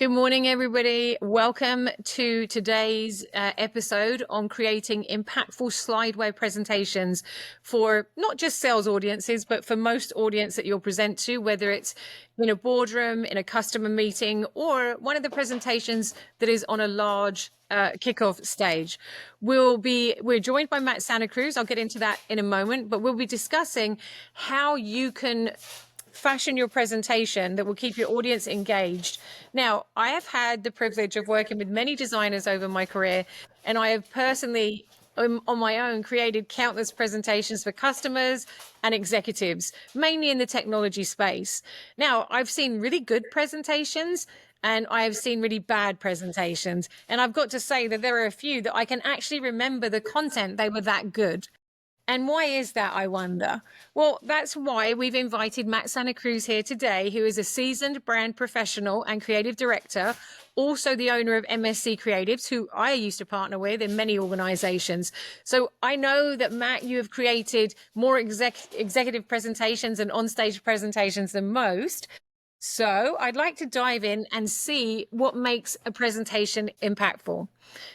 Good morning, everybody. Welcome to today's episode on creating impactful slideware presentations for not just sales audiences, but for most audience that you'll present to, whether it's in a boardroom, in a customer meeting, or one of the presentations that is on a large kickoff stage. We're joined by Matt Santa Cruz. I'll get into that in a moment, but we'll be discussing how you can fashion your presentation that will keep your audience engaged. Now, I have had the privilege of working with many designers over my career, and I have personally, on my own, created countless presentations for customers and executives, mainly in the technology space. Now, I've seen really good presentations and I have seen really bad presentations. And I've got to say that there are a few that I can actually remember the content, they were that good. And why is that, I wonder? Well, that's why we've invited Matt Santa Cruz here today, who is a seasoned brand professional and creative director, also the owner of MSC Creatives, who I used to partner with in many organizations. So I know that, Matt, you have created more executive presentations and on-stage presentations than most. So I'd like to dive in and see what makes a presentation impactful.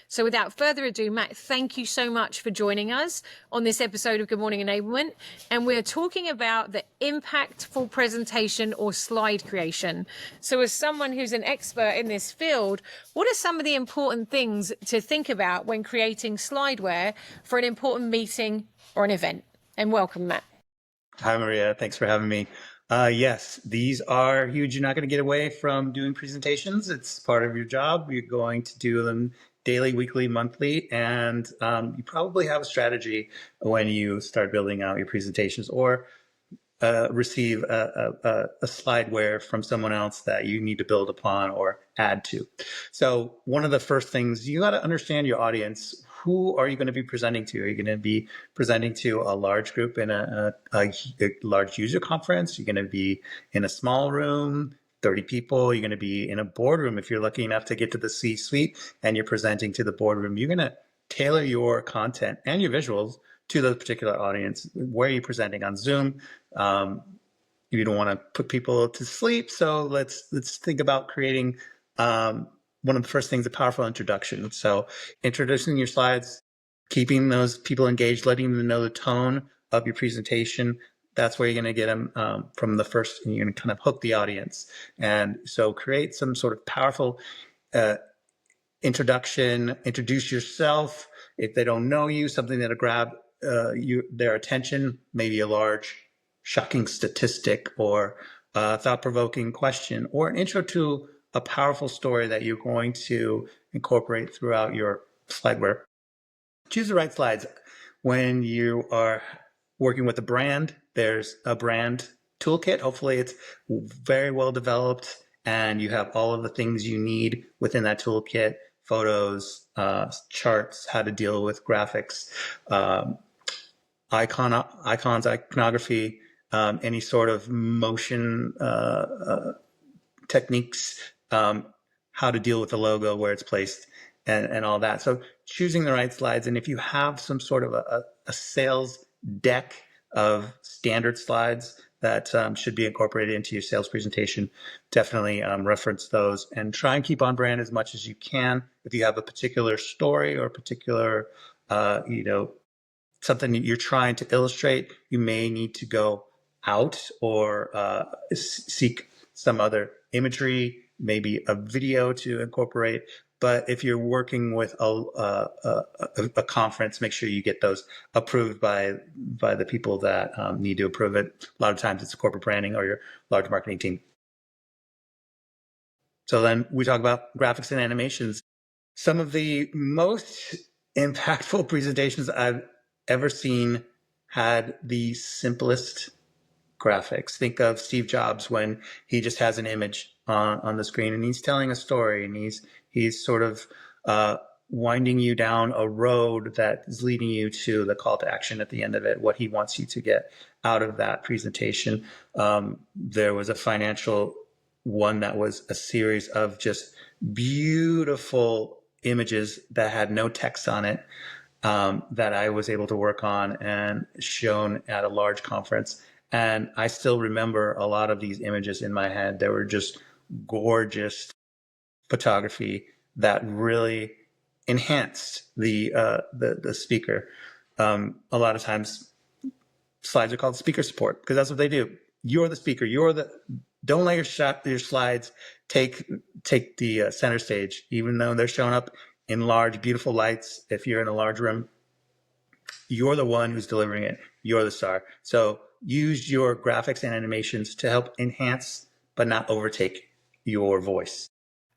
So without further ado, Matt, thank you so much for joining us on this episode of Good Morning Enablement. And we're talking about the impactful presentation or slide creation. So as someone who's an expert in this field, what are some of the important things to think about when creating slideware for an important meeting or an event? And welcome, Matt. Hi, Maria. Thanks for having me. Yes, these are huge. You're not going to get away from doing presentations. It's part of your job. You're going to do them daily, weekly, monthly, and you probably have a strategy when you start building out your presentations or receive a slideware from someone else that you need to build upon or add to. So one of the first things, you got to understand your audience. Who are you going to be presenting to? Are you going to be presenting to a large group in a large user conference? You're going to be in a small room, 30 people. You're going to be in a boardroom if you're lucky enough to get to the C-suite and you're presenting to the boardroom. You're going to tailor your content and your visuals to the particular audience. Where are you presenting? On Zoom? You don't want to put people to sleep, so let's think about creating one of the first things, a powerful introduction. So introducing your slides, keeping those people engaged, letting them know the tone of your presentation. That's where you're going to get them from the first, and you're going to kind of hook the audience. And so create some sort of powerful introduction, introduce yourself. If they don't know you, something that'll grab their attention, maybe a large shocking statistic or a thought-provoking question or an intro to a powerful story that you're going to incorporate throughout your slideware. Choose the right slides. When you are working with a brand, there's a brand toolkit. Hopefully it's very well developed and you have all of the things you need within that toolkit: photos, charts, how to deal with graphics, icons, iconography, any sort of motion techniques, how to deal with the logo, where it's placed, and all that. So choosing the right slides. And if you have some sort of a sales deck of standard slides that should be incorporated into your sales presentation, definitely reference those and try and keep on brand as much as you can. If you have a particular story or a particular, something that you're trying to illustrate, you may need to go out or seek some other imagery, maybe a video to incorporate. But if you're working with a conference, make sure you get those approved by the people that need to approve it. A lot of times it's corporate branding or your large marketing team. So then we talk about graphics and animations. Some of the most impactful presentations I've ever seen had the simplest graphics. Think of Steve Jobs when he just has an image on the screen and he's telling a story and he's sort of winding you down a road that is leading you to the call to action at the end of it, what he wants you to get out of that presentation. There was a financial one that was a series of just beautiful images that had no text on it, that I was able to work on and shown at a large conference. And I still remember a lot of these images in my head. They were just gorgeous photography that really enhanced the speaker. A lot of times, slides are called speaker support because that's what they do. You're the speaker. Don't let your slides take the center stage, even though they're showing up in large, beautiful lights. If you're in a large room, you're the one who's delivering it. You're the star. So use your graphics and animations to help enhance, but not overtake your voice.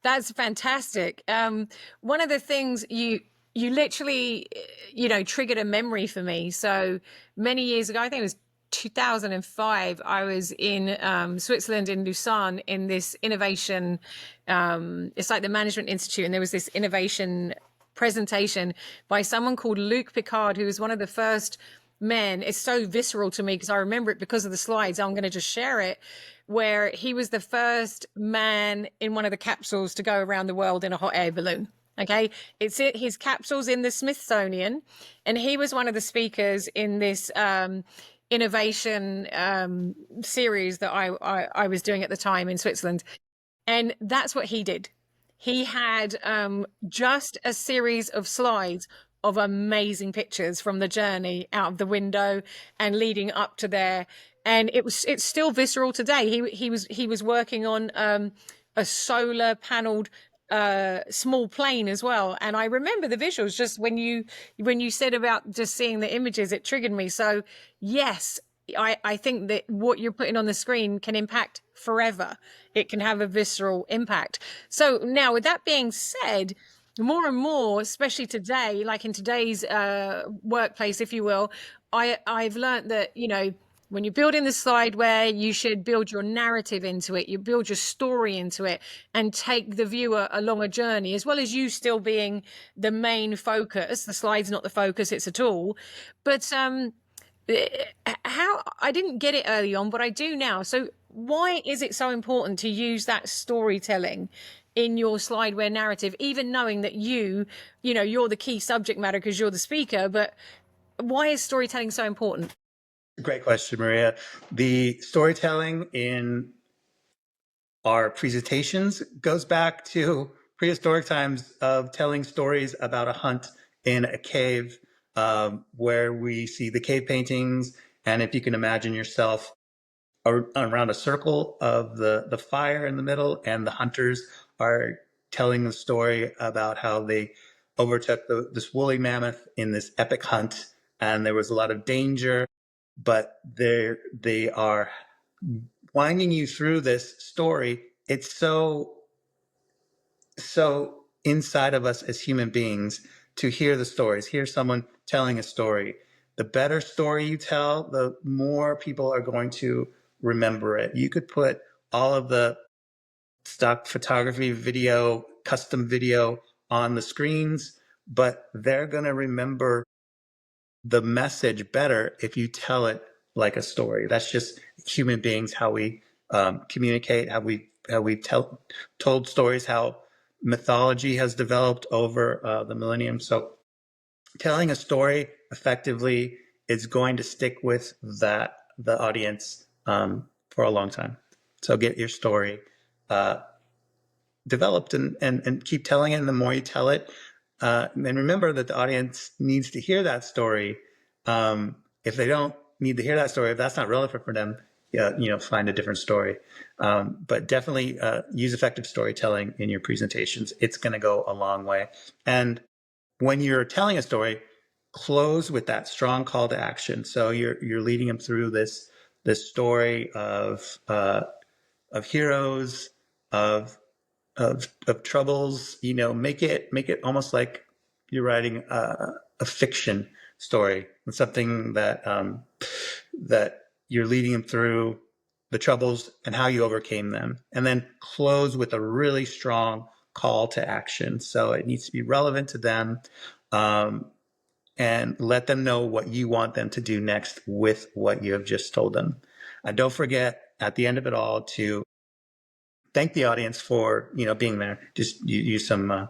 That's fantastic. One of the things you literally, triggered a memory for me. So many years ago, I think it was 2005, I was in Switzerland, in Lausanne, in this innovation. It's like the Management Institute, and there was this innovation presentation by someone called Luc Picard, who was one of the first men. It's so visceral to me because I remember it because of the slides. I'm going to just share it, where he was the first man in one of the capsules to go around the world in a hot air balloon. Okay, his capsule's in the Smithsonian, and he was one of the speakers in this innovation series that I was doing at the time in Switzerland. And that's what he did. He had just a series of slides of amazing pictures from the journey out of the window and leading up to there. And it's still visceral today. He was working on a solar paneled small plane as well. And I remember the visuals. Just when you said about just seeing the images, it triggered me. So yes, I think that what you're putting on the screen can impact forever. It can have a visceral impact. So now, with that being said, more and more, especially today, like in today's workplace, if you will, I've learned that, when you're building the slideware, you should build your narrative into it. You build your story into it and take the viewer along a journey, as well as you still being the main focus. The slide's not the focus, it's a tool. But how I didn't get it early on, but I do now. So why is it so important to use that storytelling in your slideware narrative, even knowing that you're the key subject matter because you're the speaker? But why is storytelling so important? Great question, Maria. The storytelling in our presentations goes back to prehistoric times of telling stories about a hunt in a cave, where we see the cave paintings. And if you can imagine yourself around a circle of the fire in the middle, and the hunters are telling the story about how they overtook this woolly mammoth in this epic hunt, and there was a lot of danger, but they are winding you through this story. It's so inside of us as human beings to hear the stories, hear someone telling a story. The better story you tell, the more people are going to remember it. You could put all of the stock photography, video, custom video on the screens, but they're going to remember the message better if you tell it like a story. That's just human beings, how we communicate, how we told stories, how mythology has developed over the millennium. So telling a story effectively is going to stick with the audience for a long time. So get your story developed and keep telling it. And the more you tell it, and remember that the audience needs to hear that story. If they don't need to hear that story, if that's not relevant for them, find a different story. But definitely use effective storytelling in your presentations. It's going to go a long way. And when you're telling a story, close with that strong call to action. So you're leading them through this story of heroes, of troubles. Make it almost like you're writing a fiction story, something that you're leading them through the troubles and how you overcame them, and then close with a really strong call to action. So it needs to be relevant to them, and let them know what you want them to do next with what you have just told them. And don't forget at the end of it all to thank the audience for being there. Just use some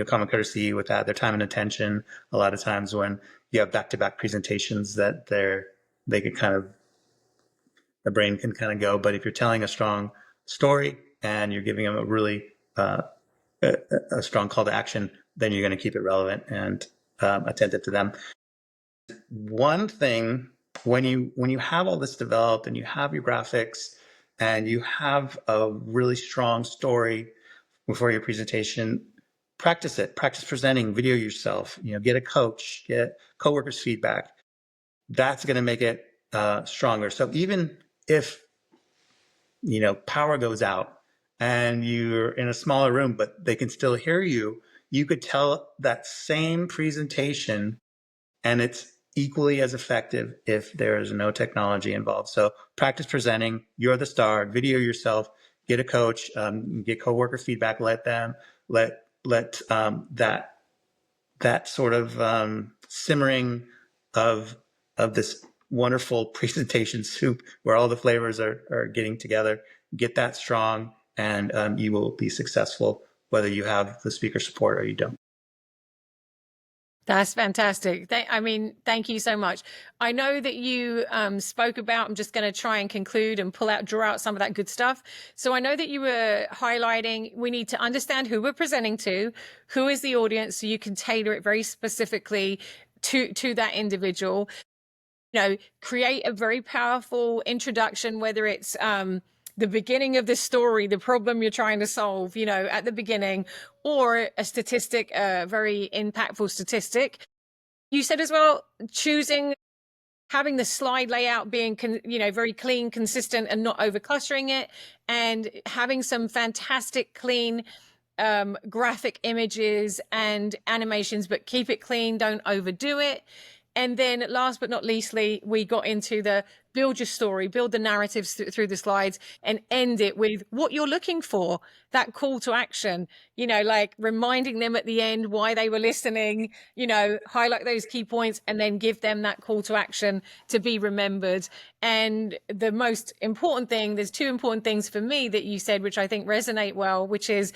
common courtesy with that, their time and attention. A lot of times when you have back-to-back presentations, that they could kind of, the brain can kind of go. But if you're telling a strong story and you're giving them a really a strong call to action, then you're going to keep it relevant and attentive to them. One thing, when you have all this developed and you have your graphics and you have a really strong story before your presentation, practice it. Practice presenting, video yourself. Get a coach, get coworkers' feedback. That's going to make it stronger. So even if power goes out and you're in a smaller room, but they can still hear you, you could tell that same presentation and it's equally as effective if there is no technology involved. So practice presenting, you're the star, video yourself, get a coach, get coworker feedback, let that sort of simmering of this wonderful presentation soup where all the flavors are getting together, get that strong, and you will be successful whether you have the speaker support or you don't. That's fantastic. Thank you so much. I know that you spoke about, I'm just going to try and conclude and draw out some of that good stuff. So I know that you were highlighting, we need to understand who we're presenting to, who is the audience, so you can tailor it very specifically to that individual. Create a very powerful introduction, whether it's the beginning of the story, the problem you're trying to solve, at the beginning, or a statistic, a very impactful statistic. You said as well, having the slide layout being, very clean, consistent, and not over clustering it, and having some fantastic, clean graphic images and animations, but keep it clean, don't overdo it. And then last but not leastly, we got into the build your story, build the narratives through the slides, and end it with what you're looking for, that call to action, like reminding them at the end why they were listening, highlight those key points and then give them that call to action to be remembered. And the most important thing, there's two important things for me that you said, which I think resonate well, which is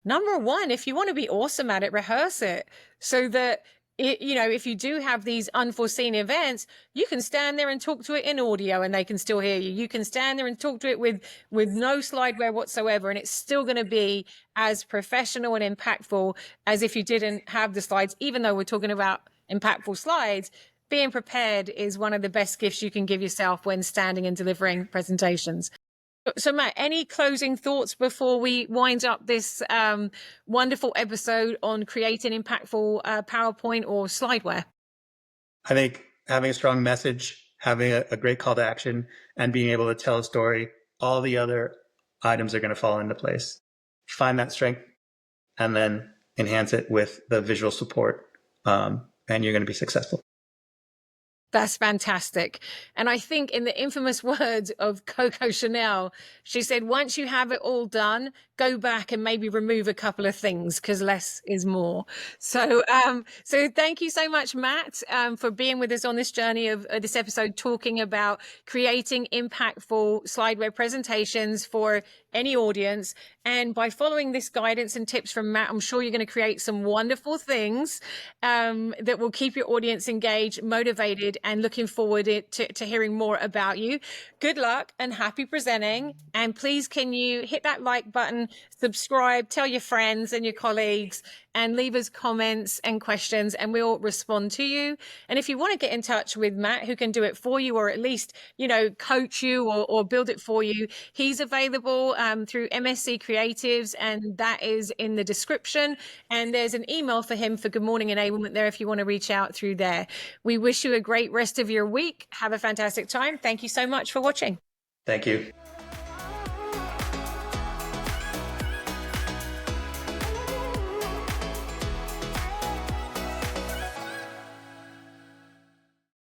number one, if you want to be awesome at it, rehearse it so that if you do have these unforeseen events, you can stand there and talk to it in audio and they can still hear you. You can stand there and talk to it with no slideware whatsoever, and it's still going to be as professional and impactful as if you didn't have the slides. Even though we're talking about impactful slides, being prepared is one of the best gifts you can give yourself when standing and delivering presentations. So Matt, any closing thoughts before we wind up this wonderful episode on creating impactful PowerPoint or slideware? I think having a strong message, having a great call to action, and being able to tell a story, all the other items are going to fall into place. Find that strength and then enhance it with the visual support, and you're going to be successful. That's fantastic. And I think in the infamous words of Coco Chanel, she said, once you have it all done, go back and maybe remove a couple of things because less is more. So thank you so much, Matt, for being with us on this journey of this episode, talking about creating impactful slideware presentations for any audience. And by following this guidance and tips from Matt, I'm sure you're going to create some wonderful things that will keep your audience engaged, motivated, and looking forward to hearing more about you. Good luck and happy presenting. And please, can you hit that like button, subscribe, tell your friends and your colleagues, and leave us comments and questions, and we'll respond to you. And if you want to get in touch with Matt, who can do it for you, or at least, coach you or build it for you, he's available through MSC Creatives, and that is in the description. And there's an email for him for Good Morning Enablement there if you want to reach out through there. We wish you a great rest of your week. Have a fantastic time. Thank you so much for watching. Thank you.